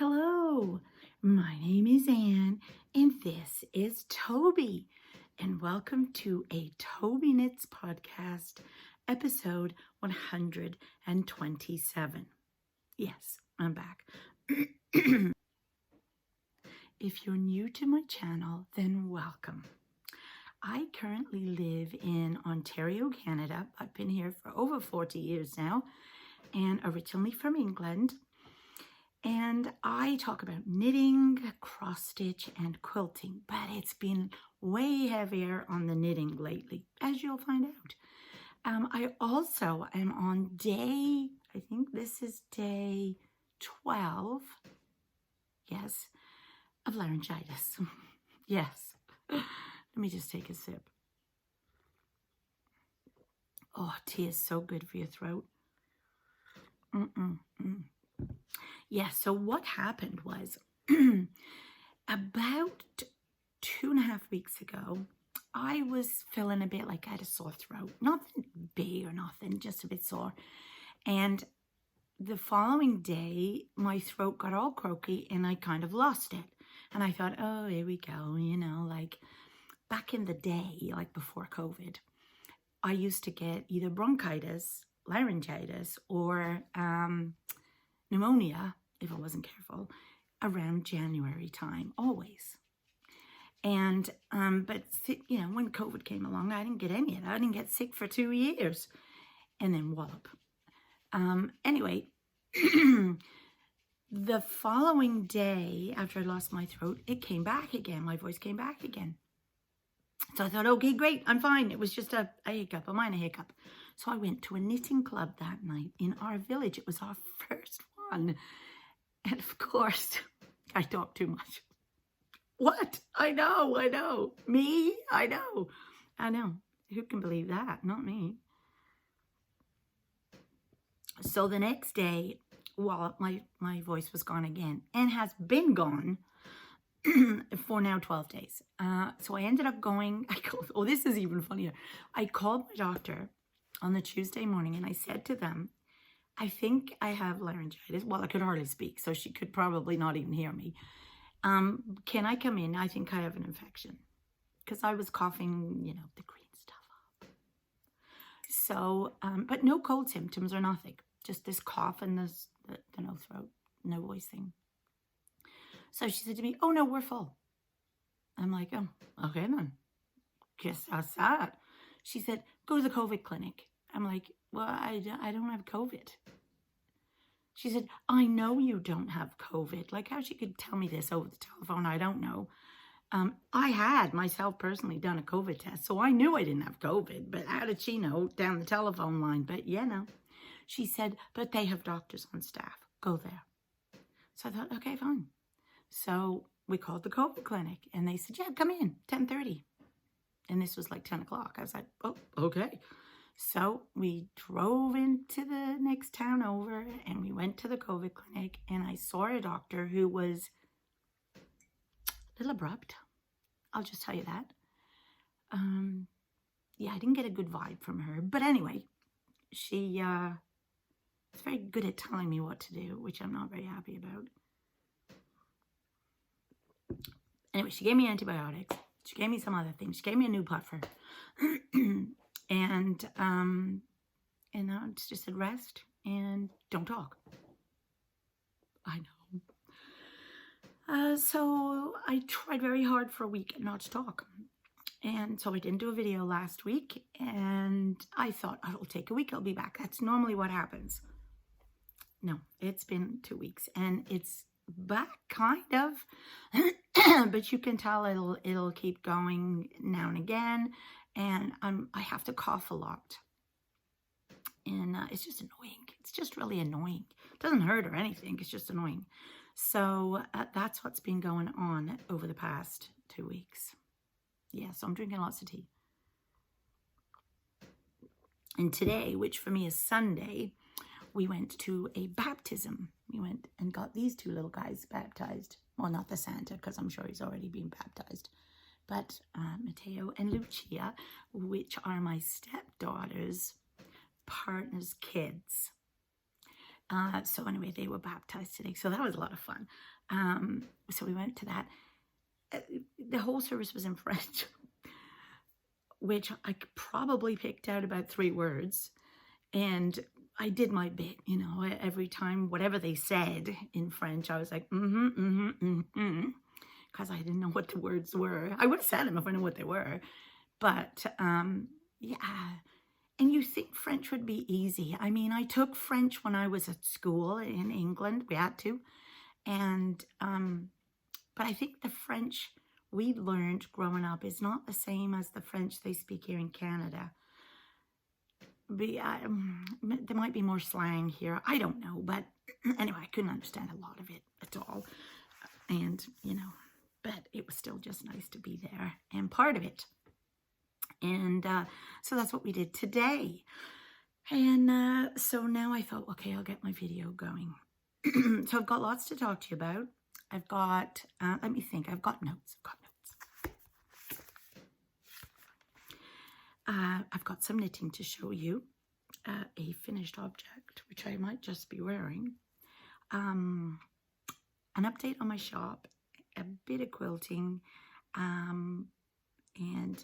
Hello, my name is Anne, and this is Toby, and welcome to a Tobyknits podcast, episode 127. Yes, I'm back. If you're new to my channel, then welcome. I currently live in Ontario, Canada. I've been here for over 40 years now, and originally from England. And I talk about knitting, cross-stitch, and quilting, but it's been way heavier on the knitting lately, as you'll find out. I also am on day, I think this is day 12, yes, of laryngitis. Yes. Let me just take a sip. Oh, tea is so good for your throat. Yeah, so what happened was about 2.5 weeks ago, I was feeling a bit like I had a sore throat. Nothing big or nothing, just a bit sore. And the following day, my throat got all croaky and I kind of lost it. And I thought, oh, here we go, like back in the day, like before COVID, I used to get either bronchitis, laryngitis, or pneumonia, if I wasn't careful, around January time, always. And, but, when COVID came along, I didn't get any of that. I didn't get sick for 2 years. And then wallop. Anyway, the following day, after I lost my throat, it came back again. My voice came back again. So I thought, okay, great, I'm fine. It was just a hiccup, a minor hiccup. So I went to a knitting club that night in our village. It was our first one. And of course, I talk too much. What? I know. Me? I know. Who can believe that? Not me. So the next day, well, my voice was gone again and has been gone for now 12 days. So I ended up going, this is even funnier. I called my doctor on the Tuesday morning and I said to them, I think I have laryngitis. Well, I could hardly speak, so she could probably not even hear me. Can I come in? I think I have an infection. Because I was coughing, the green stuff up. So, but no cold symptoms or nothing. Just this cough and the no throat, no voice thing. So she said to me, oh, no, we're full. I'm like, oh, okay then. Guess that's that. She said, go to the COVID clinic. I'm like, well, I don't have COVID. She said, I know you don't have COVID. Like how she could tell me this over the telephone, I don't know. I had myself personally done a COVID test, so I knew I didn't have COVID. But how did she know down the telephone line? But no. She said, but they have doctors on staff. Go there. So I thought, okay, fine. So we called the COVID clinic and they said, yeah, come in, 10:30. And this was like 10 o'clock. I was like, oh, okay. So we drove into the next town over and we went to the COVID clinic and I saw a doctor who was a little abrupt. I'll just tell you that. I didn't get a good vibe from her. But anyway, she was very good at telling me what to do, which I'm not very happy about. Anyway, she gave me antibiotics. She gave me some other things. She gave me a new puffer. And it's just said rest and don't talk. I know. So I tried very hard for a week not to talk. And so I didn't do a video last week. And I thought, it'll take a week, I'll be back. That's normally what happens. No, it's been 2 weeks. And it's back, kind of. But you can tell it'll keep going now and again. And I have to cough a lot. And it's just annoying. It's just really annoying. It doesn't hurt or anything. It's just annoying. So that's what's been going on over the past 2 weeks. Yeah, so I'm drinking lots of tea. And today, which for me is Sunday, we went to a baptism. We went and got these two little guys baptized. Well, not the Santa, because I'm sure he's already been baptized. But Matteo and Lucia, which are my stepdaughter's partner's kids. So anyway, they were baptized today. So that was a lot of fun. So we went to that. The whole service was in French, which I probably picked out about 3 words. And I did my bit, you know, every time, whatever they said in French, I was like, because I didn't know what the words were. I would have said them if I knew what they were. But, yeah. And you think French would be easy. I mean, I took French when I was at school in England. We had to. And, but I think the French we learned growing up is not the same as the French they speak here in Canada. There might be more slang here. I don't know. But anyway, I couldn't understand a lot of it at all. And, you know, but it was still just nice to be there and part of it. And so that's what we did today. And so now I thought, okay, I'll get my video going. So I've got lots to talk to you about. I've got, let me think, I've got notes. I've got some knitting to show you, a finished object, which I might just be wearing, an update on my shop, a bit of quilting, and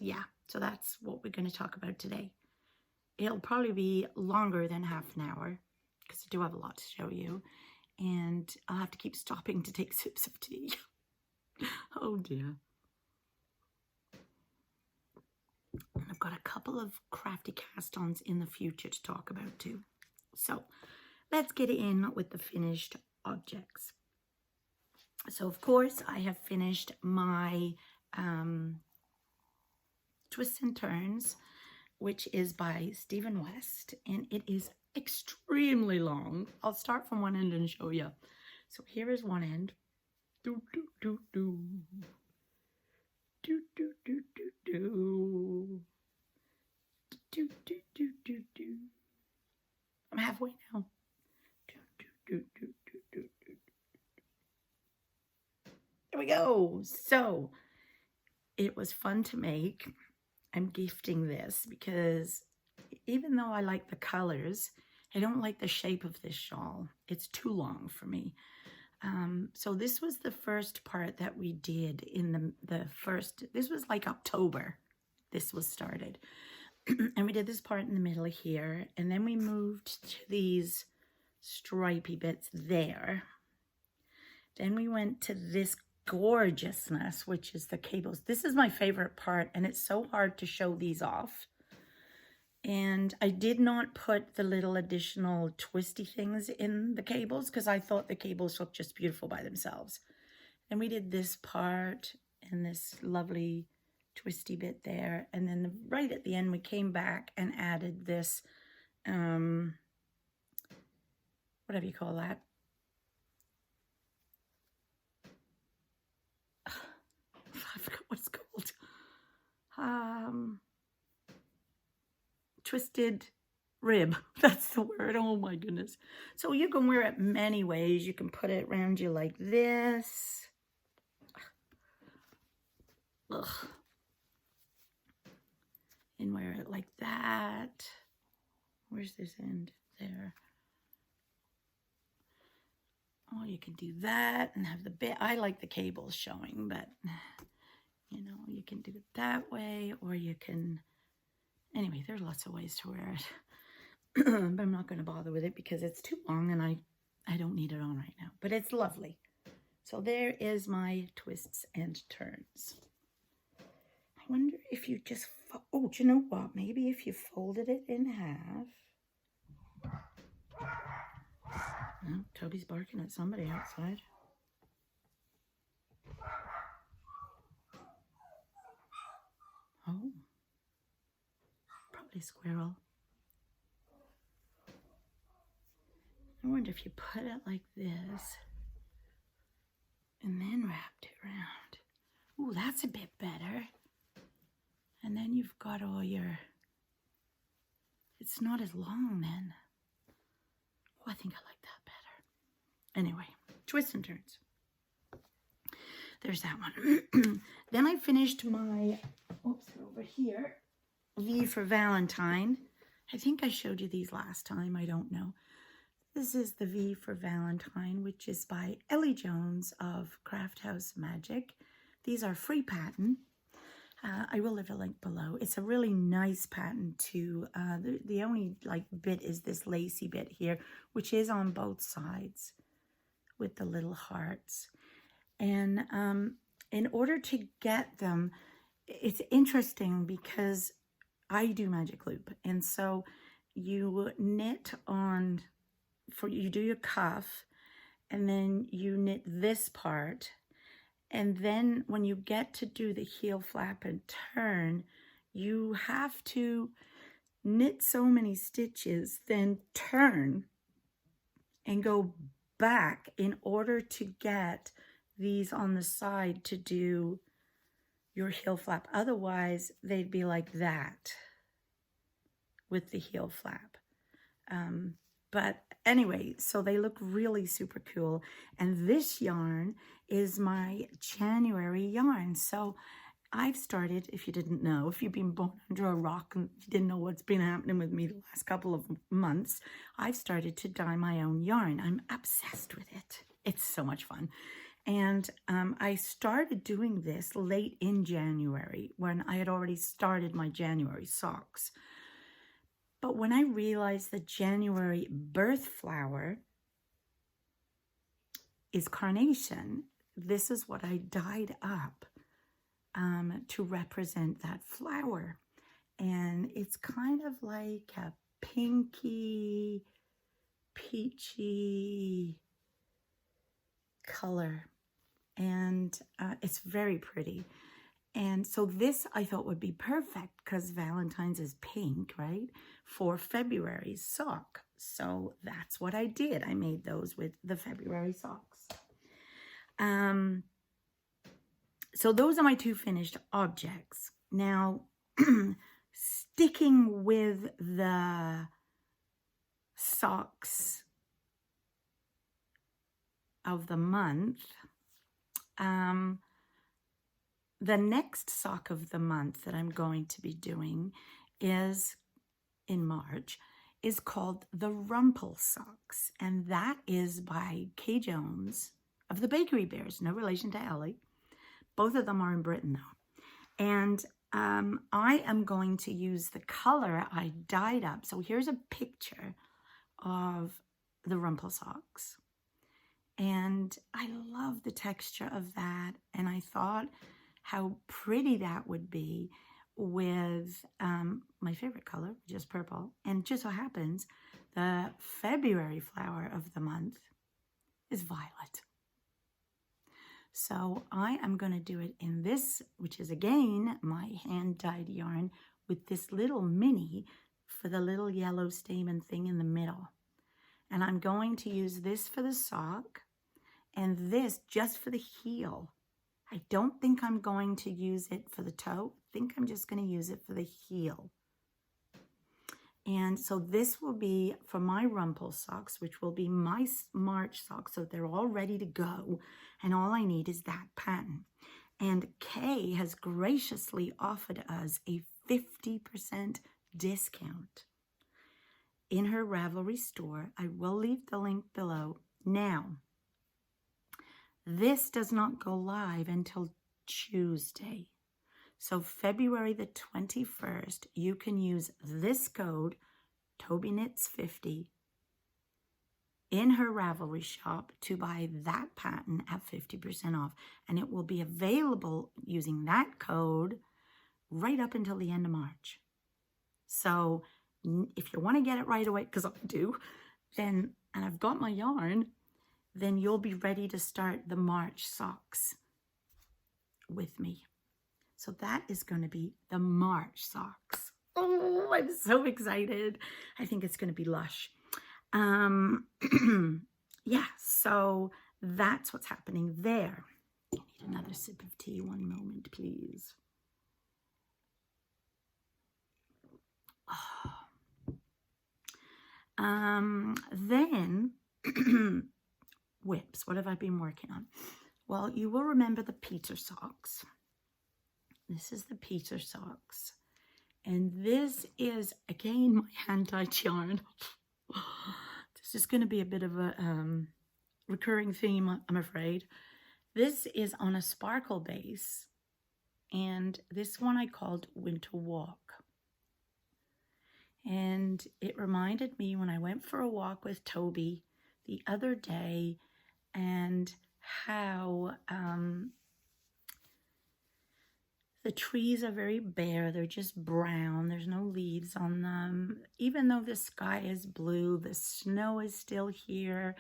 yeah, so that's what we're going to talk about today. It'll probably be longer than half an hour, because I do have a lot to show you, and I'll have to keep stopping to take sips of tea. Oh dear. I've got a couple of crafty cast-ons in the future to talk about too. So let's get in with the finished objects. So of course I have finished my Twists and Turns, which is by Stephen West, and it is extremely long. I'll start from one end and show you. So here is one end. Do, do, do, do. Do, do, do, do, do. Do, do, do, do, do. I'm halfway now. Do, do, do, do, do, do, do. There we go. So it was fun to make. I'm gifting this because even though I like the colors, I don't like the shape of this shawl. It's too long for me. So this was the first part that we did in the first, this was like October, this was started. And we did this part in the middle here, and then we moved to these stripy bits there. Then we went to this gorgeousness, which is the cables. This is my favorite part, and it's so hard to show these off. And I did not put the little additional twisty things in the cables because I thought the cables looked just beautiful by themselves. And we did this part and this lovely twisty bit there. And then right at the end, we came back and added this, whatever you call that. I forgot what it's called. Twisted rib. That's the word. Oh my goodness. So you can wear it many ways. You can put it around you like this. Ugh. And wear it like that. Where's this end? There. Oh, you can do that and have the bit. I like the cables showing, but you know, you can do it that way, or you can. Anyway, there's lots of ways to wear it. But I'm not going to bother with it because it's too long and I don't need it on right now. But it's lovely. So there is my Twists and Turns. I wonder if you just... Oh, do you know what? Maybe if you folded it in half. Oh, Toby's barking at somebody outside. Oh. Probably squirrel. I wonder if you put it like this and then wrapped it around. Ooh, that's a bit better. And then you've got all your, it's not as long then. Oh, I think I like that better. Anyway, Twists and Turns. There's that one. Then I finished my, oops, over here. V for Valentine. I think I showed you these last time. I don't know. This is the V for Valentine, which is by Ellie Jones of Craft House Magic. These are free pattern. I will leave a link below. It's a really nice pattern too. The only like bit is this lacy bit here, which is on both sides with the little hearts. And in order to get them, it's interesting because I do magic loop, and so you knit on, you do your cuff, and then you knit this part, and then when you get to do the heel flap and turn, you have to knit so many stitches, then turn and go back in order to get these on the side to do your heel flap. Otherwise, they'd be like that with the heel flap. But anyway, so they look really super cool. And this yarn is my January yarn. So I've started, if you didn't know, if you've been born under a rock and you didn't know what's been happening with me the last couple of months, I've started to dye my own yarn. I'm obsessed with it. It's so much fun. And I started doing this late in January when I had already started my January socks. But when I realized the January birth flower is carnation, this is what I dyed up to represent that flower. And it's kind of like a pinky, peachy color. And it's very pretty. And so this I thought would be perfect because Valentine's is pink, right? For February's sock. So that's what I did. I made those with the February socks. So those are my two finished objects. Now, sticking with the socks of the month, the next sock of the month that I'm going to be doing is in March, is called the Rumple socks. And that is by Kay Jones of the Bakery Bears, no relation to Ellie. Both of them are in Britain though. And I am going to use the color I dyed up. So here's a picture of the Rumple socks. And I love the texture of that. And I thought how pretty that would be with my favorite color, which is purple. And just so happens, the February flower of the month is violet. So I am going to do it in this, which is again my hand-dyed yarn with this little mini for the little yellow stamen thing in the middle. And I'm going to use this for the sock and this just for the heel. I don't think I'm going to use it for the toe. I think I'm just going to use it for the heel. And so this will be for my Rumple socks, which will be my March socks. So they're all ready to go. And all I need is that pattern. And Kay has graciously offered us a 50% discount in her Ravelry store. I will leave the link below. Now, this does not go live until Tuesday. So February the 21st, you can use this code, Tobyknits50, in her Ravelry shop to buy that pattern at 50% off. And it will be available using that code right up until the end of March. So if you want to get it right away, because I do, then, and I've got my yarn, then you'll be ready to start the March socks with me. So that is going to be the March socks. Oh, I'm so excited. I think it's going to be lush. Yeah, so that's what's happening there. I need another sip of tea. One moment, please. Oh. Then, whips. What have I been working on? Well, you will remember the Peter socks. This is the Peter socks. And this is, again, my hand-dyed yarn. This is going to be a bit of a recurring theme, I'm afraid. This is on a sparkle base, and this one I called Winter Walk. And it reminded me when I went for a walk with Toby the other day, and how the trees are very bare. They're just brown. There's no leaves on them. Even though the sky is blue, the snow is still here,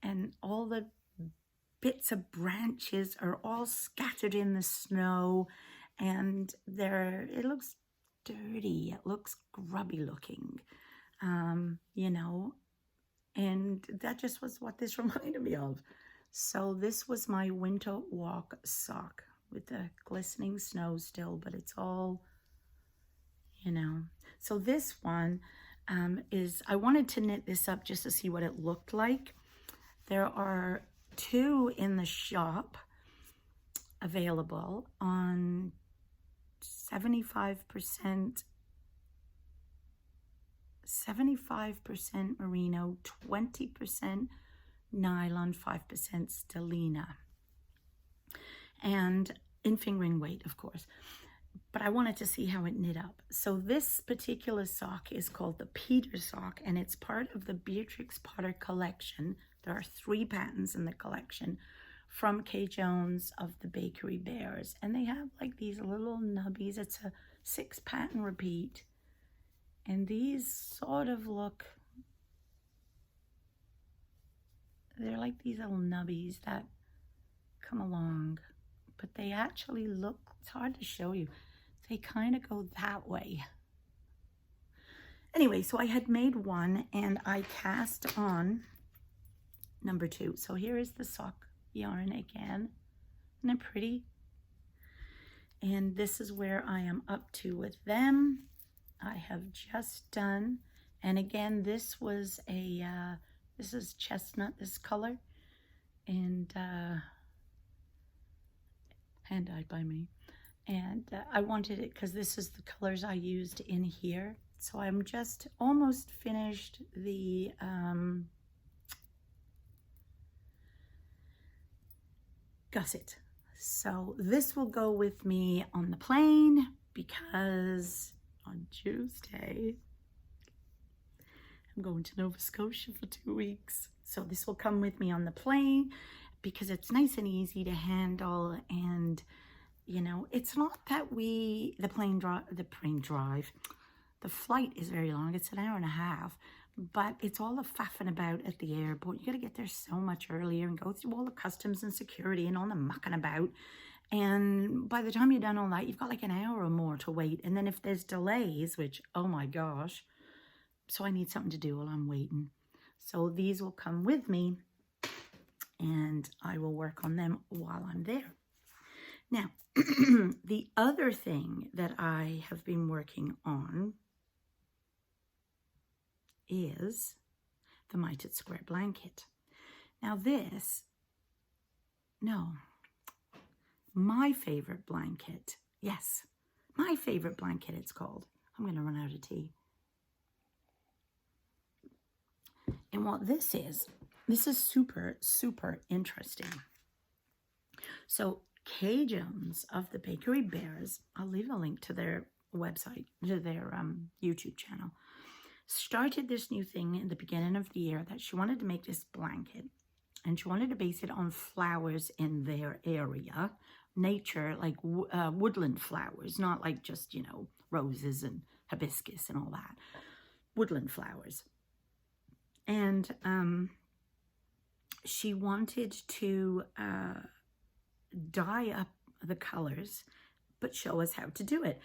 and all the bits of branches are all scattered in the snow, and it looks dirty. It looks grubby looking, you know, and that just was what this reminded me of. So this was my Winter Walk sock with the glistening snow still, but it's all, you know. So this one I wanted to knit this up just to see what it looked like. There are 2 in the shop available on 75% merino, 20% nylon, 5% stellina, and in fingering weight, of course. But I wanted to see how it knit up. So this particular sock is called the Peter sock, and it's part of the Beatrix Potter collection. There are 3 patterns in the collection from Kay Jones of the Bakery Bears, and they have like these little nubbies. It's a 6 pattern repeat, and these sort of look, they're like these little nubbies that come along, but they actually look, it's hard to show you, they kind of go that way. Anyway, so I had made one, and I cast on number 2. So here is the sock yarn again. Isn't it pretty? And this is where I am up to with them. I have just done, and again, this was a this is chestnut, this color, and hand dyed by me, and I wanted it because this is the colors I used in here. So I'm just almost finished the gusset. So this will go with me on the plane, because on Tuesday I'm going to Nova Scotia for 2 weeks. So this will come with me on the plane because it's nice and easy to handle, and you know, it's not that the flight is very long. It's an hour and a half, but it's all the faffing about at the airport. You got to get there so much earlier and go through all the customs and security and all the mucking about. And by the time you've done all that, you've got like an hour or more to wait. And then if there's delays, which, oh my gosh, so I need something to do while I'm waiting. So these will come with me, and I will work on them while I'm there. Now, the other thing that I have been working on is the mitered square blanket. Now my favorite blanket, yes, my favorite blanket it's called. I'm going to run out of tea. And what this is super, super interesting. So Kay Jones of the Bakery Bears, I'll leave a link to their website, to their YouTube channel, started this new thing in the beginning of the year that she wanted to make this blanket, and she wanted to base it on flowers in their area, nature, like woodland flowers, not like just, you know, roses and hibiscus and all that, woodland flowers. And she wanted to dye up the colors, but show us how to do it.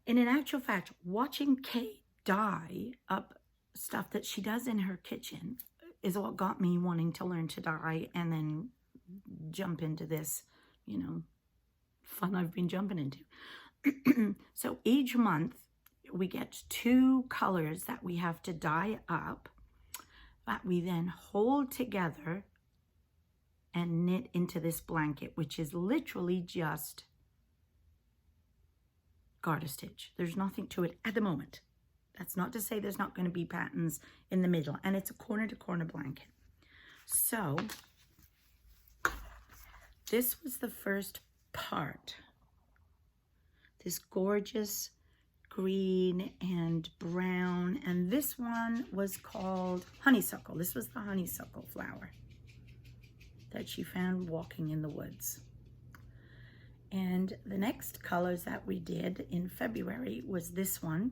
And in actual fact, watching Kay dye up stuff that she does in her kitchen is what got me wanting to learn to dye and then jump into this, you know, fun I've been jumping into. So each month we get 2 colors that we have to dye up, that we then hold together and knit into this blanket, which is literally just garter stitch. There's nothing to it at the moment. That's not to say there's not going to be patterns in the middle. And it's a corner-to-corner blanket. So this was the first part. This gorgeous green and brown. And this one was called honeysuckle. This was the honeysuckle flower that she found walking in the woods. And the next colors that we did in February was this one.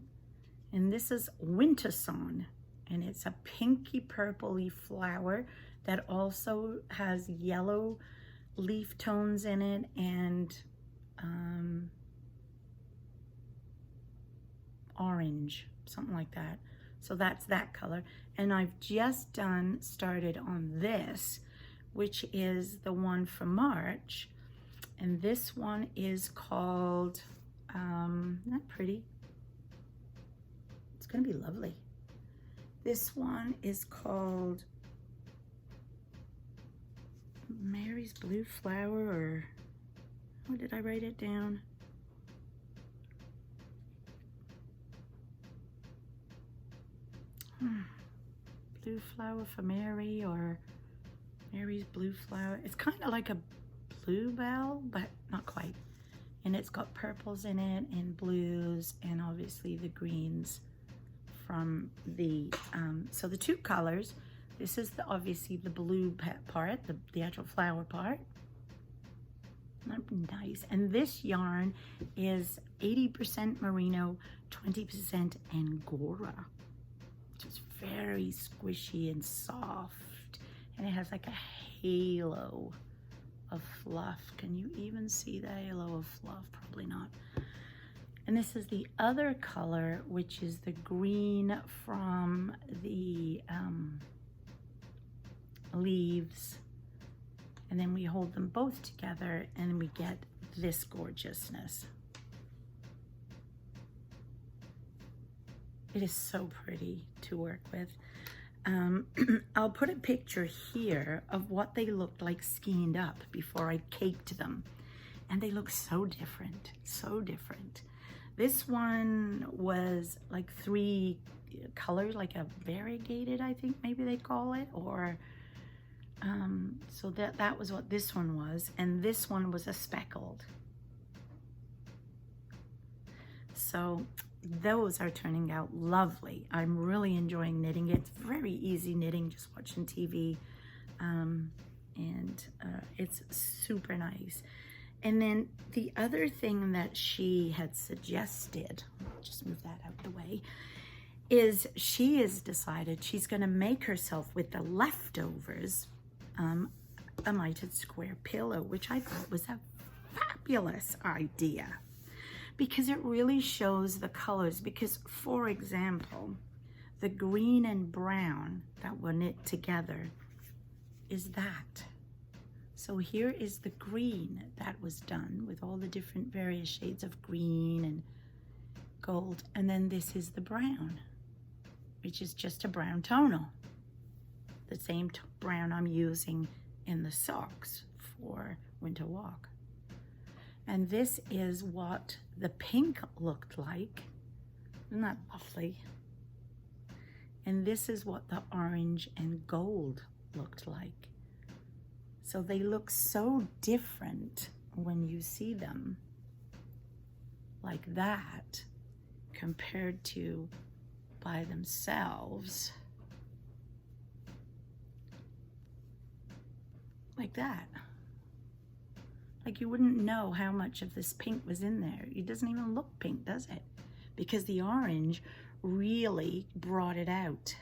And this is Winter Song. And it's a pinky purpley flower that also has yellow leaf tones in it and orange, something like that. So that's that color. And I've just started on this, which is the one from March. And this one is called, not pretty. It's gonna be lovely. This one is called Mary's Blue Flower, or how did I write it down? Blue Flower for Mary, or Mary's Blue Flower. It's kind of like a bluebell, but not quite. And it's got purples in it and blues and obviously the greens from the, so the two colors. This is obviously the blue part, the actual flower part. Nice. And this yarn is 80% merino, 20% angora, which is very squishy and soft. And it has like a halo of fluff. Can you even see the halo of fluff? Probably not. And this is the other color, which is the green from the leaves. And then we hold them both together and we get this gorgeousness. It is so pretty to work with. I'll put a picture here of what they looked like skeined up before I caked them. And they look so different, so different. This one was like 3 colors, like a variegated, I think maybe they call it, or so that was what this one was. And this one was a speckled. So those are turning out lovely. I'm really enjoying knitting. It's very easy knitting, just watching TV. It's super nice. And then the other thing that she had suggested, just move that out of the way, is she has decided she's going to make herself with the leftovers a mitered square pillow, which I thought was a fabulous idea because it really shows the colors. Because, for example, the green and brown that were knit together is that. So here is the green that was done with all the different various shades of green and gold. And then this is the brown, which is just a brown tonal. The same brown I'm using in the socks for winter walk. And this is what the pink looked like. Isn't that lovely? And this is what the orange and gold looked like. So they look so different when you see them like that compared to by themselves like that. Like you wouldn't know how much of this pink was in there. It doesn't even look pink, does it? Because the orange really brought it out.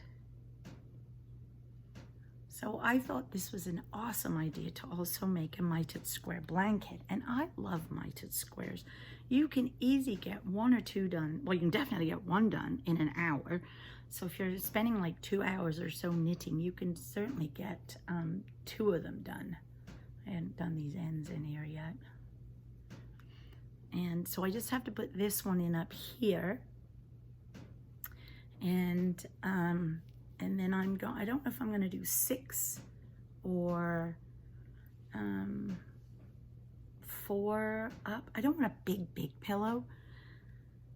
So I thought this was an awesome idea to also make a mitered square blanket. And I love mitered squares. You can easily get 1 or 2 done. Well, you can definitely get 1 done in an hour. So if you're spending like 2 hours or so knitting, you can certainly get 2 of them done. I hadn't done these ends in here yet. And so I just have to put this one in up here. And then I don't know if I'm going to do 6 or 4 up. I don't want a big pillow.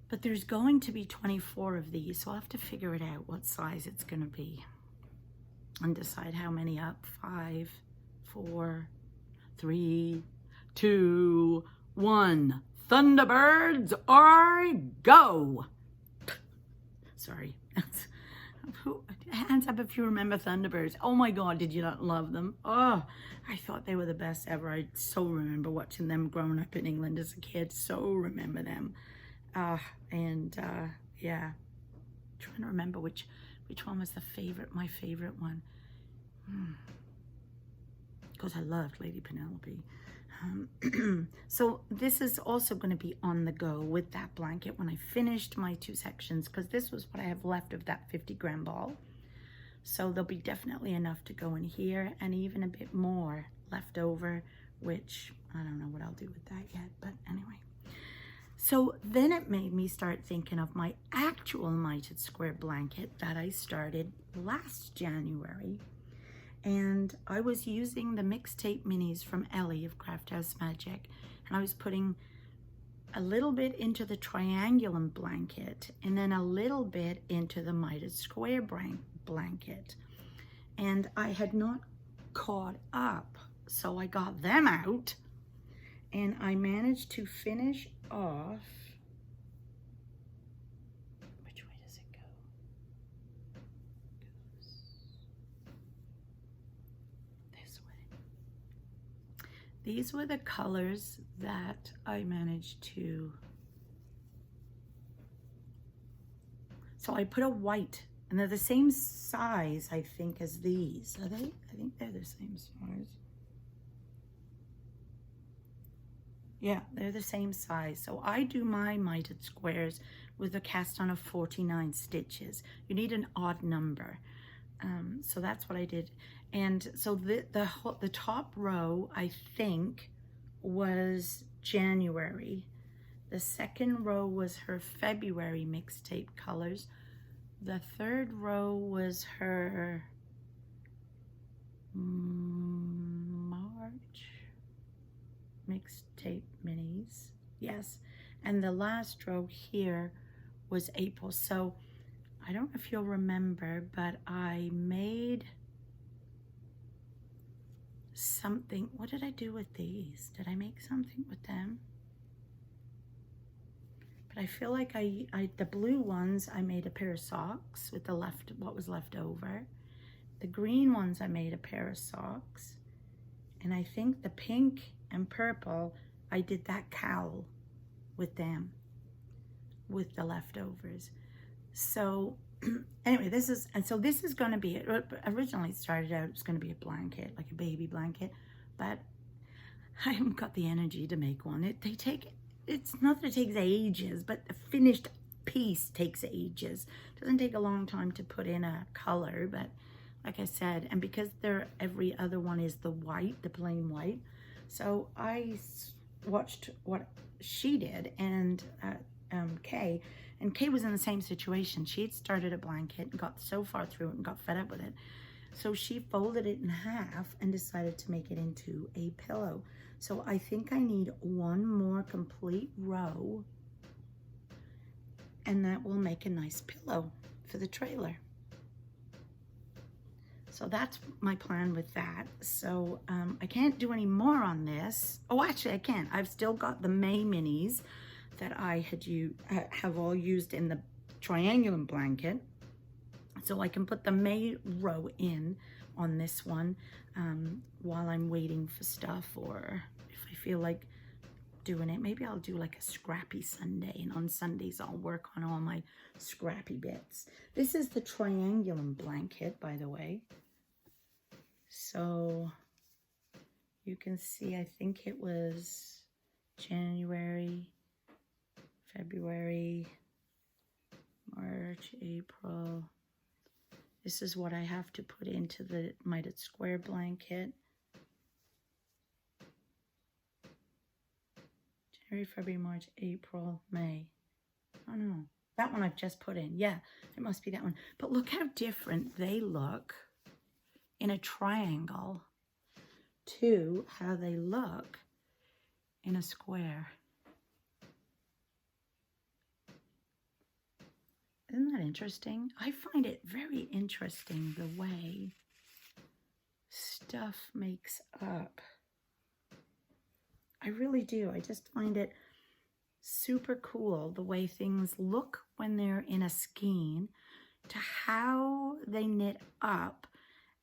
But there's going to be 24 of these, so I'll have to figure it out what size it's going to be and decide how many up. 5, 4, 3, 2, 1. Thunderbirds are go. Sorry. Hands up if you remember Thunderbirds. Oh my God, did you not love them? Oh, I thought they were the best ever. I so remember watching them growing up in England as a kid. So remember them. Yeah, trying to remember which one was my favorite one. Because I loved Lady Penelope. So this is also going to be on the go with that blanket when I finished my 2 sections, because this was what I have left of that 50-gram ball. So there'll be definitely enough to go in here and even a bit more left over, which I don't know what I'll do with that yet, but anyway. So then it made me start thinking of my actual mitered square blanket that I started last January. And I was using the mixtape minis from Ellie of Craft House Magic. And I was putting a little bit into the Triangulum blanket and then a little bit into the mitered square blanket. And I had not caught up, so I got them out. And I managed to finish off. Which way does it go? This way. These were the colors that I managed to. So I put a white, and they're the same size, I think, as these. Are they? I think they're the same size. Yeah, they're the same size. So I do my mitered squares with a cast on of 49 stitches. You need an odd number. So that's what I did. And so the top row, I think, was January. The second row was her February mixtape colors. The third row was her March mixtape minis, yes, and the last row here was April. So I don't know if you'll remember, but I made something. What did I do with these? Did I make something with them? But I feel like the blue ones, I made a pair of socks with what was left over. The green ones, I made a pair of socks, and I think the pink and purple, I did that cowl with them, with the leftovers. So anyway, this is going to be, originally started out, it's going to be a blanket, like a baby blanket, but I haven't got the energy to make one. It's not that it takes ages, but the finished piece takes ages. It doesn't take a long time to put in a color, but like I said, and because every other one is the white, the plain white, so I watched what she did, and Kay, and Kay was in the same situation. She had started a blanket and got so far through it and got fed up with it. So she folded it in half and decided to make it into a pillow. So I think I need one more complete row, and that will make a nice pillow for the trailer. So that's my plan with that. So I can't do any more on this. Oh, actually I can. I've still got the May minis that I have all used in the Triangulum blanket. So I can put the May row in on this one while I'm waiting for stuff, or if I feel like doing it, maybe I'll do like a Scrappy Sunday, and on Sundays I'll work on all my Scrappy bits. This is the Triangulum blanket, by the way. So you can see, I think it was January, February, March, April. This is what I have to put into the mitered square blanket. January, February, March, April, May. Oh no, that one I've just put in. Yeah, it must be that one. But look how different they look in a triangle to how they look in a square. Isn't that interesting? I find it very interesting the way stuff makes up. I really do. I just find it super cool the way things look when they're in a skein to how they knit up,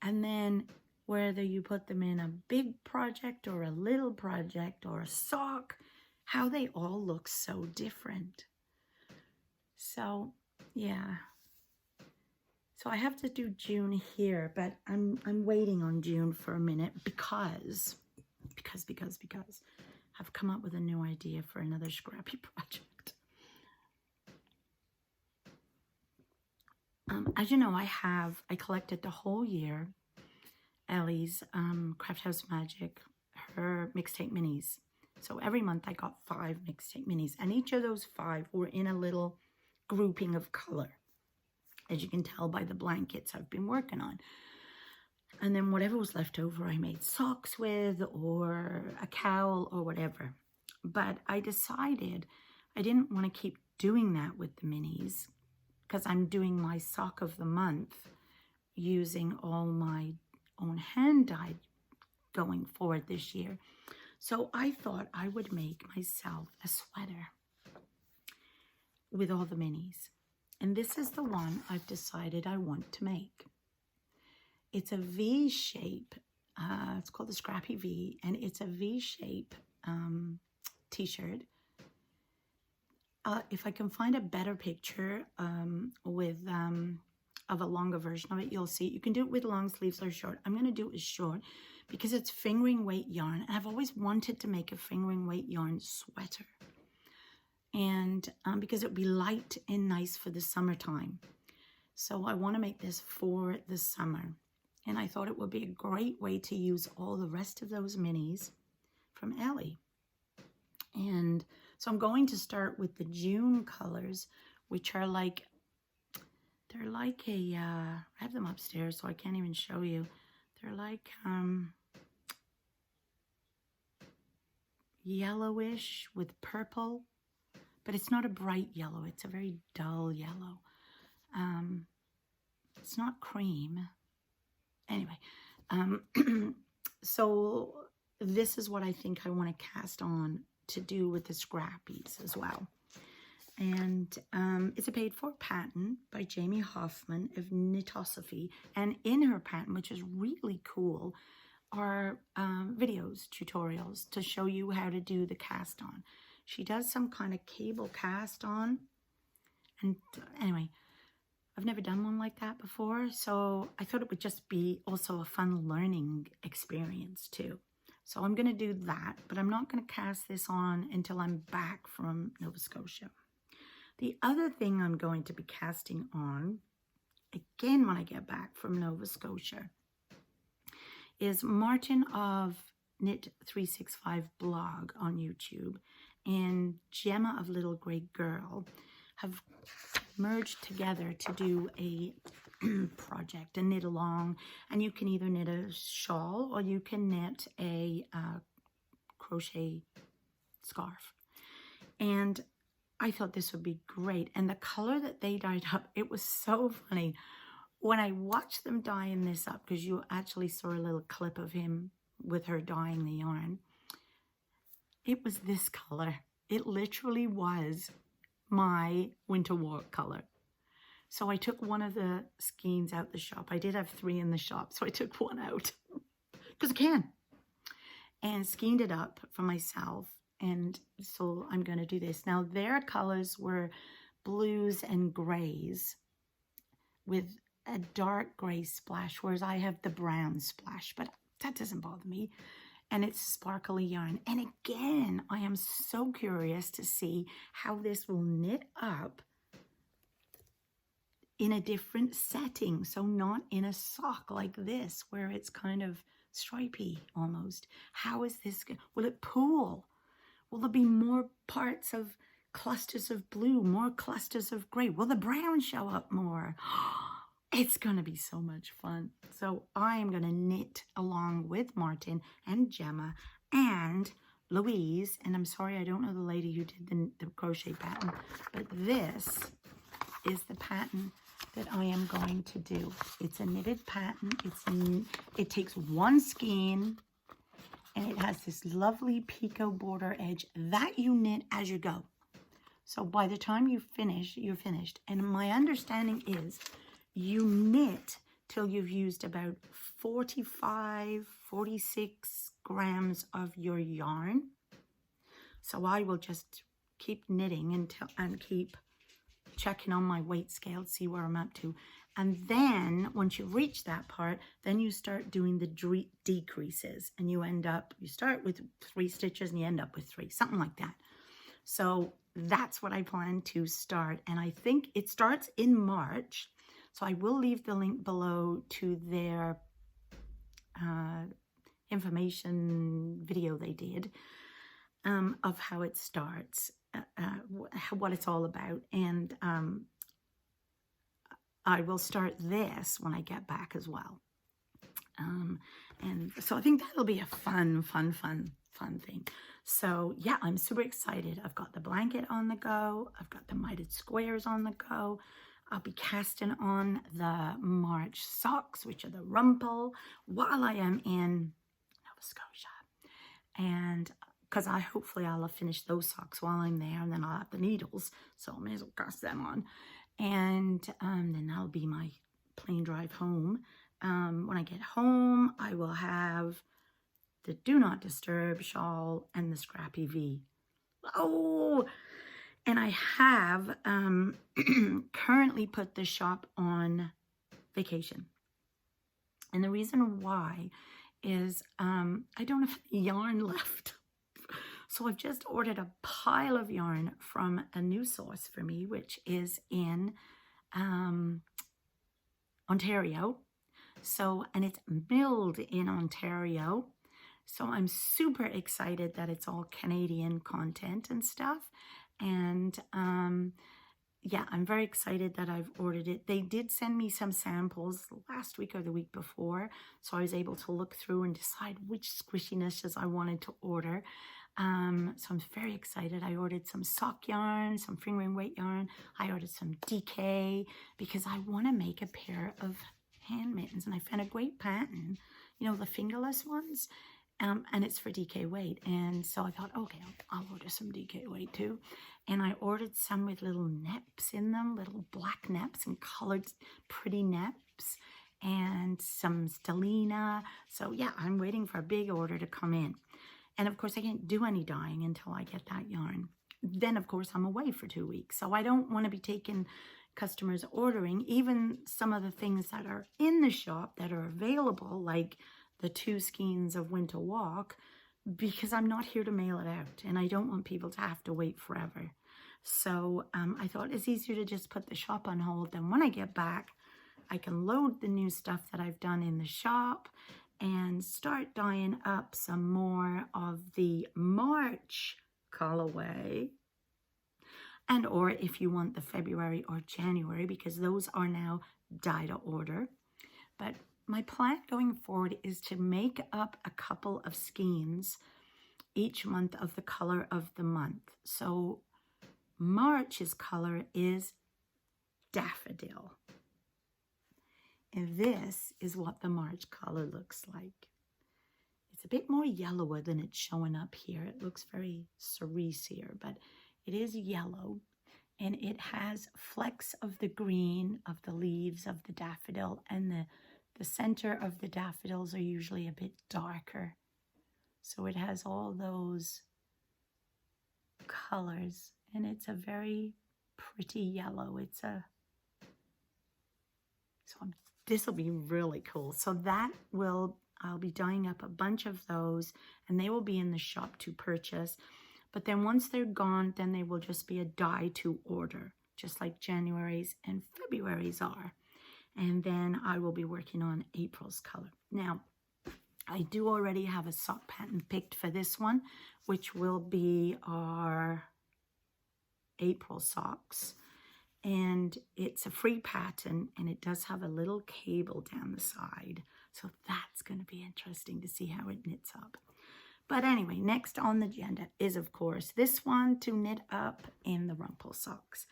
and then whether you put them in a big project or a little project or a sock, how they all look so different. So yeah, so I have to do June here, but I'm waiting on June for a minute because I've come up with a new idea for another Scrappy project. As you know, I collected the whole year Ellie's Craft House Magic, her mixtape minis. So every month I got 5 mixtape minis, and each of those 5 were in a little grouping of color, as you can tell by the blankets I've been working on. And then whatever was left over, I made socks with, or a cowl, or whatever. But I decided I didn't want to keep doing that with the minis, because I'm doing my sock of the month using all my own hand dyed going forward this year. So I thought I would make myself a sweater with all the minis. And this is the one I've decided I want to make. It's a V shape. It's called the Scrappy V, and it's a V shape t-shirt. If I can find a better picture of a longer version of it, you'll see. You can do it with long sleeves or short. I'm going to do it as short because it's fingering weight yarn. And I've always wanted to make a fingering weight yarn sweater. And because it would be light and nice for the summertime. So I want to make this for the summer. And I thought it would be a great way to use all the rest of those minis from Ellie. And so I'm going to start with the June colors, which are like, they're like a, I have them upstairs, so I can't even show you. They're like yellowish with purple, but it's not a bright yellow. It's a very dull yellow. It's not cream. Anyway, so this is what I think I want to cast on to do with the Scrappies as well. And it's a paid-for pattern by Jamie Hoffman of Knitosophy. And in her pattern, which is really cool, are videos, tutorials to show you how to do the cast on. She does some kind of cable cast on. And anyway, I've never done one like that before, so I thought it would just be also a fun learning experience too. So I'm going to do that, but I'm not going to cast this on until I'm back from Nova Scotia. The other thing I'm going to be casting on, again when I get back from Nova Scotia, is Martin of Knit 365 blog on YouTube and Gemma of Little Grey Girl have merged together to do a project, a knit along, and you can either knit a shawl or you can knit a crochet scarf. And I thought this would be great. And the color that they dyed up, it was so funny. When I watched them dyeing this up, because you actually saw a little clip of him with her dyeing the yarn, it was this color. It literally was my winter walk color. So I took one of the skeins out the shop. I did have 3 in the shop, so I took one out because I can. And skeined it up for myself. And so I'm going to do this. Now their colors were blues and grays with a dark gray splash, whereas I have the brown splash, but that doesn't bother me. And it's sparkly yarn. And again, I am so curious to see how this will knit up in a different setting. So not in a sock like this, where it's kind of stripy almost. How is this? Will it pool? Will there be more parts of clusters of blue, more clusters of gray? Will the brown show up more? It's going to be so much fun. So I am going to knit along with Martin and Gemma and Louise. And I'm sorry, I don't know the lady who did the crochet pattern. But this is the pattern that I am going to do. It's a knitted pattern. It takes one skein, and it has this lovely picot border edge that you knit as you go. So by the time you finish, you're finished. And my understanding is you knit till you've used about 45, 46 grams of your yarn. So I will just keep knitting and keep checking on my weight scale, see where I'm up to. And then once you reach that part, then you start doing the decreases, and you start with 3 stitches and you end up with 3, something like that. So that's what I plan to start. And I think it starts in March. So I will leave the link below to their information video they did of how it starts, what it's all about. And I will start this when I get back as well. And so I think that'll be a fun thing. So yeah, I'm super excited. I've got the blanket on the go. I've got the mitered squares on the go. I'll be casting on the March socks, which are the Rumple, while I am in Nova Scotia. And because hopefully I'll have finished those socks while I'm there, and then I'll have the needles, so I may as well cast them on. And then that'll be my plane drive home. When I get home, I will have the Do Not Disturb shawl and the Scrappy V. Oh, and I have currently put the shop on vacation. And the reason why is I don't have any yarn left. So I've just ordered a pile of yarn from a new source for me, which is in Ontario. So, and it's milled in Ontario. So I'm super excited that it's all Canadian content and stuff. And yeah, I'm very excited that I've ordered it. They did send me some samples last week or the week before. So I was able to look through and decide which squishinesses I wanted to order. So I'm very excited. I ordered some sock yarn, some fingering weight yarn. I ordered some DK because I want to make a pair of hand mittens, and I found a great pattern, you know, the fingerless ones, and it's for DK weight. And so I thought, okay, I'll order some DK weight too. And I ordered some with little neps in them, little black neps and colored pretty neps, and some stellina. So yeah, I'm waiting for a big order to come in. And of course, I can't do any dyeing until I get that yarn. Then, of course, I'm away for 2 weeks. So I don't want to be taking customers ordering even some of the things that are in the shop that are available, like the 2 skeins of Winter Walk, because I'm not here to mail it out. And I don't want people to have to wait forever. So I thought it's easier to just put the shop on hold. Then when I get back, I can load the new stuff that I've done in the shop and start dyeing up some more of the March colorway. And or if you want the February or January, because those are now dye to order. But my plan going forward is to make up a couple of skeins each month of the color of the month. So March's color is daffodil. And this is what the March color looks like. It's a bit more yellower than it's showing up here. It looks very cerise here, but it is yellow. And it has flecks of the green of the leaves of the daffodil. And the center of the daffodils are usually a bit darker. So it has all those colors. And it's a very pretty yellow. This will be really cool. So I'll be dyeing up a bunch of those, and they will be in the shop to purchase. But then once they're gone, then they will just be a dye to order, just like January's and February's are. And then I will be working on April's color. Now, I do already have a sock pattern picked for this one, which will be our April socks. And it's a free pattern, and it does have a little cable down the side. So that's going to be interesting to see how it knits up. But anyway, next on the agenda is, of course, this one to knit up in the Rumple socks.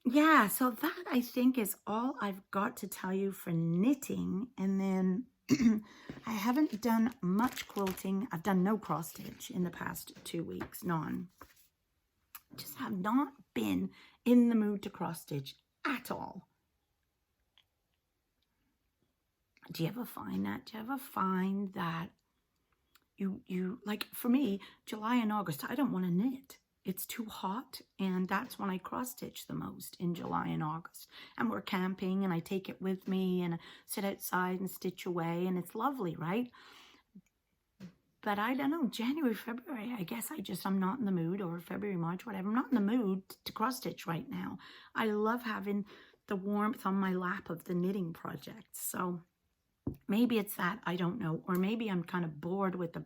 Yeah, so that I think is all I've got to tell you for knitting. And then I haven't done much quilting. I've done no cross stitch in the past 2 weeks, none. Just have not been in the mood to cross stitch at all. Do you ever find that? Do you ever find that you like, for me, July and August, I don't want to knit. It's too hot, and that's when I cross stitch the most, in July and August. And we're camping, and I take it with me, and I sit outside and stitch away, and it's lovely, right? But I don't know, January, February, I guess I'm not in the mood, or February, March, whatever. I'm not in the mood to cross stitch right now. I love having the warmth on my lap of the knitting project. So maybe it's that, I don't know. Or maybe I'm kind of bored with the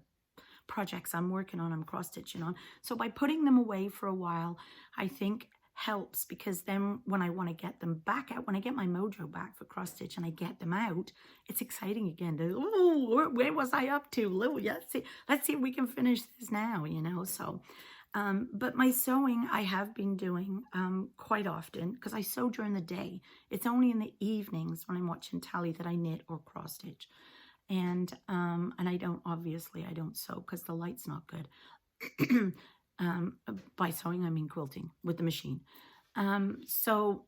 projects I'm working on, I'm cross-stitching on. So by putting them away for a while, I think helps, because then when I want to get them back out, when I get my mojo back for cross-stitch and I get them out, it's exciting again. Oh, where was I up to? Let's see if we can finish this now, you know. So, but my sewing I have been doing quite often, because I sew during the day. It's only in the evenings when I'm watching telly that I knit or cross-stitch. And I don't sew because the light's not good. By sewing, I mean quilting with the machine. So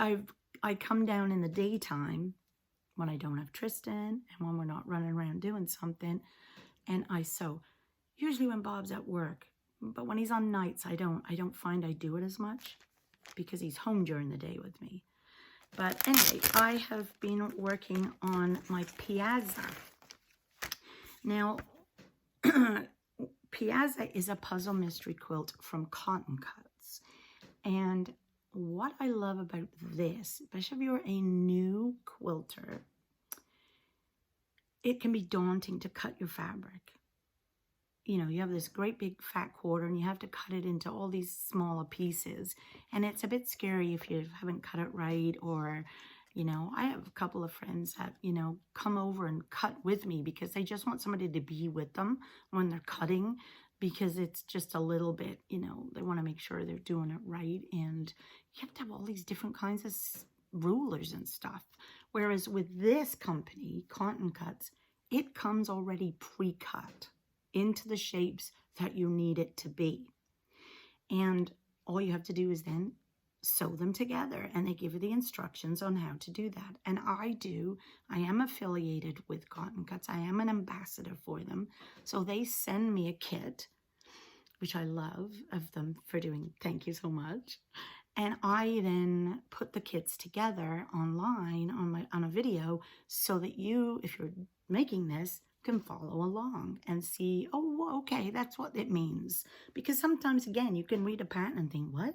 I come down in the daytime when I don't have Tristan and when we're not running around doing something, and I sew. Usually when Bob's at work, but when he's on nights, I don't find I do it as much because he's home during the day with me. But anyway, I have been working on my Piazza. Now, Piazza is a puzzle mystery quilt from Tobyknits. And what I love about this, especially if you're a new quilter, it can be daunting to cut your fabric. You know, you have this great big fat quarter and you have to cut it into all these smaller pieces. And it's a bit scary if you haven't cut it right, or, you know, I have a couple of friends that, you know, come over and cut with me because they just want somebody to be with them when they're cutting, because it's just a little bit, you know, they want to make sure they're doing it right. And you have to have all these different kinds of rulers and stuff. Whereas with this company, Tobyknits, it comes already pre-cut into the shapes that you need it to be. And all you have to do is then sew them together, and they give you the instructions on how to do that. And I am affiliated with Tobyknits. I am an ambassador for them. So they send me a kit, which I love of them for doing. Thank you so much. And I then put the kits together online on a video, so that you, if you're making this, can follow along and see, oh, okay, that's what it means. Because sometimes, again, you can read a pattern and think, what?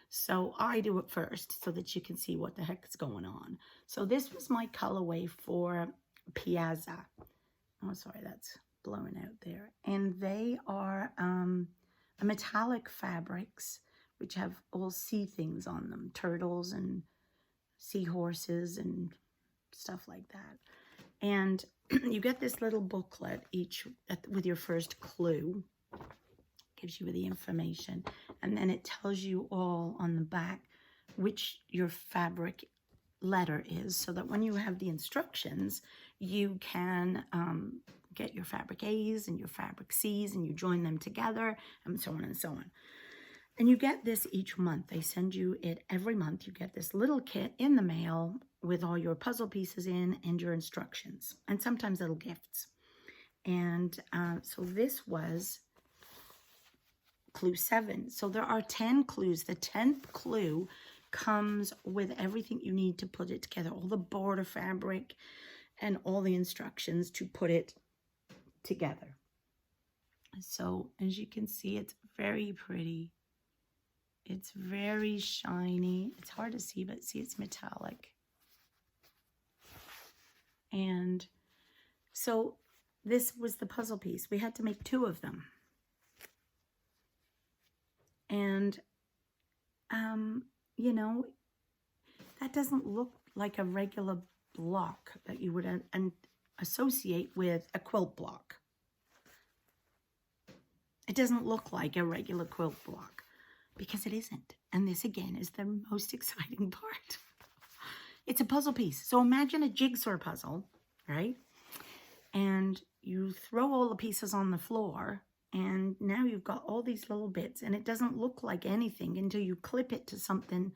So I do it first so that you can see what the heck is going on. So this was my colorway for Piazza. Oh, sorry, that's blowing out there. And they are a metallic fabrics, which have all sea things on them, turtles and seahorses and stuff like that. And you get this little booklet with your first clue. Gives you the information, and then it tells you all on the back which your fabric letter is, so that when you have the instructions, you can get your fabric A's and your fabric C's, and you join them together, and so on and so on. And you get this each month. They send you it every month. You get this little kit in the mail with all your puzzle pieces in and your instructions, and sometimes little gifts. And so this was clue 7. So there are 10 clues. The 10th clue comes with everything you need to put it together, all the border fabric and all the instructions to put it together. So as you can see, it's very pretty. It's very shiny. It's hard to see, but see, it's metallic. And so this was the puzzle piece. We had to make 2 of them. And, you know, that doesn't look like a regular block that you would associate with a quilt block. It doesn't look like a regular quilt block. because it isn't. And this again is the most exciting part. It's a puzzle piece. So imagine a jigsaw puzzle, right? And you throw all the pieces on the floor, and now you've got all these little bits, and it doesn't look like anything until you clip it to something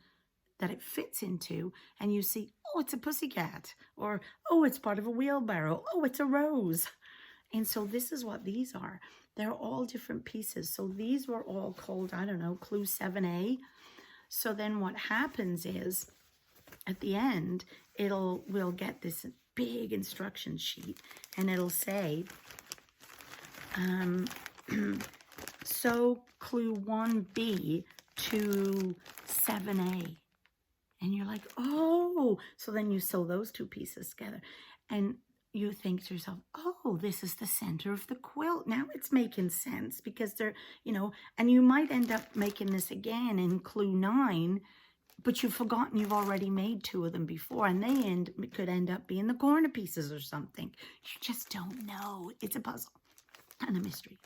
that it fits into, and you see, oh, it's a pussycat, or oh, it's part of a wheelbarrow, oh, it's a rose. And so this is what these are. They're all different pieces. So these were all called, I don't know, Clue 7A. So then what happens is, at the end, we'll get this big instruction sheet, and it'll say, sew Clue 1B to 7A. And you're like, oh, so then you sew those two pieces together. And you think to yourself, oh, this is the center of the quilt. Now it's making sense because they're, you know, and you might end up making this again in Clue 9, but you've forgotten you've already made two of them before, and they could end up being the corner pieces or something. You just don't know. It's a puzzle and a mystery.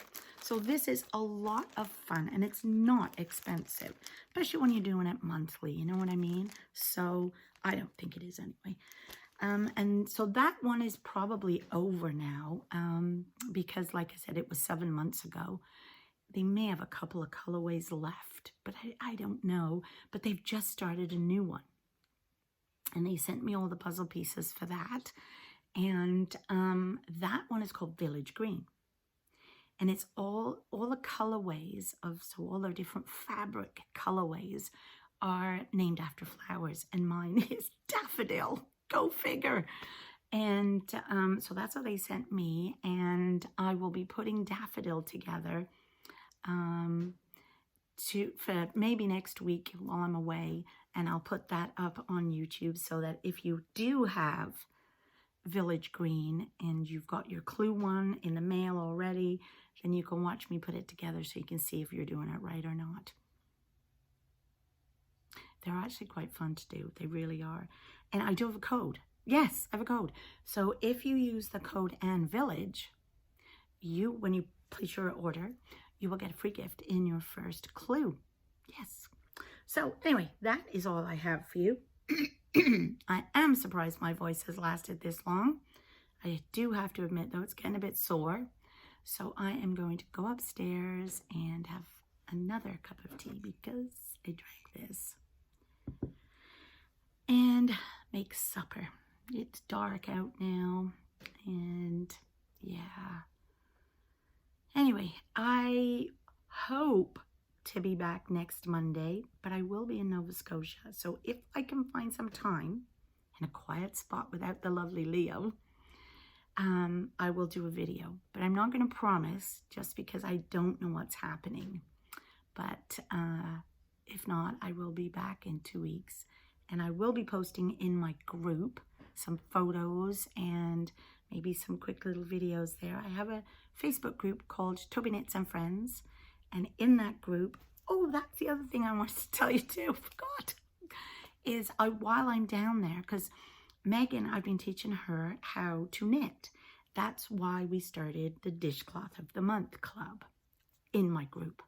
So this is a lot of fun, and it's not expensive, especially when you're doing it monthly, you know what I mean? So I don't think it is anyway. And so that one is probably over now, because like I said, it was 7 months ago. They may have a couple of colorways left, but I don't know. But they've just started a new one. And they sent me all the puzzle pieces for that. And that one is called Village Green. And it's all the colorways so all the different fabric colorways are named after flowers. And mine is daffodil. Go figure. And so that's what they sent me. And I will be putting daffodil together for maybe next week while I'm away. And I'll put that up on YouTube so that if you do have Village Green and you've got your Clue 1 in the mail already, then you can watch me put it together so you can see if you're doing it right or not. They're actually quite fun to do. They really are. And I do have a code. Yes, I have a code. So if you use the code ANNVillage, when you place your order, you will get a free gift in your first clue. Yes. So anyway, that is all I have for you. I am surprised my voice has lasted this long. I do have to admit, though, it's getting a bit sore. So I am going to go upstairs and have another cup of tea because I drank this. And make supper. It's dark out now. And yeah. Anyway, I hope to be back next Monday, but I will be in Nova Scotia. So if I can find some time in a quiet spot without the lovely Leo, I will do a video. But I'm not going to promise just because I don't know what's happening. But if not, I will be back in 2 weeks. And I will be posting in my group some photos and maybe some quick little videos there. I have a Facebook group called Tobyknits and Friends. And in that group, oh, that's the other thing I wanted to tell you too, forgot, is while I'm down there, because Megan, I've been teaching her how to knit. That's why we started the Dishcloth of the Month Club in my group.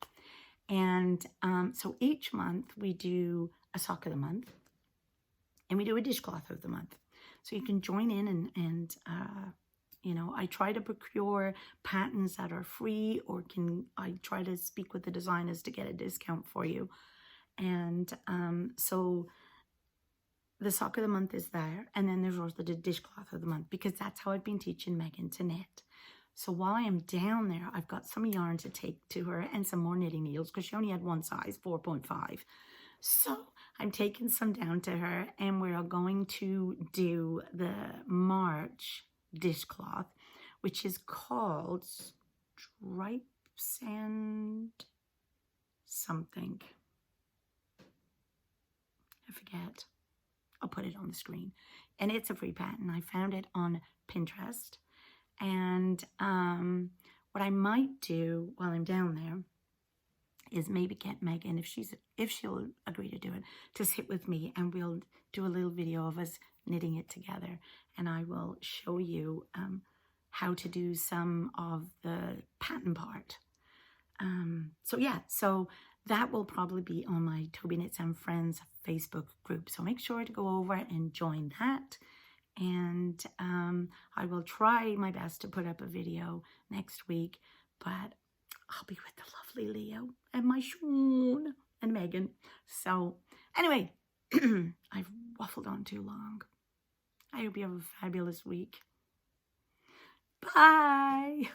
And so each month we do a sock of the month and we do a dishcloth of the month. So you can join in and you know, I try to procure patterns that are free, or I try to speak with the designers to get a discount for you. And so the sock of the month is there, and then there's also the dishcloth of the month, because that's how I've been teaching Megan to knit. So while I am down there, I've got some yarn to take to her and some more knitting needles, because she only had one size, 4.5. So I'm taking some down to her, and we're going to do the March dishcloth, which is called Stripes and something. I forget. I'll put it on the screen. And it's a free pattern. I found it on Pinterest. And what I might do while I'm down there is maybe get Megan, if she'll agree to do it, to sit with me, and we'll do a little video of us knitting it together. And I will show you how to do some of the pattern part. So yeah, so that will probably be on my Tobyknits and Friends Facebook group. So make sure to go over and join that. And I will try my best to put up a video next week, but I'll be with the lovely Leo and my Sean and Megan. So anyway, I've waffled on too long. I hope you have a fabulous week. Bye.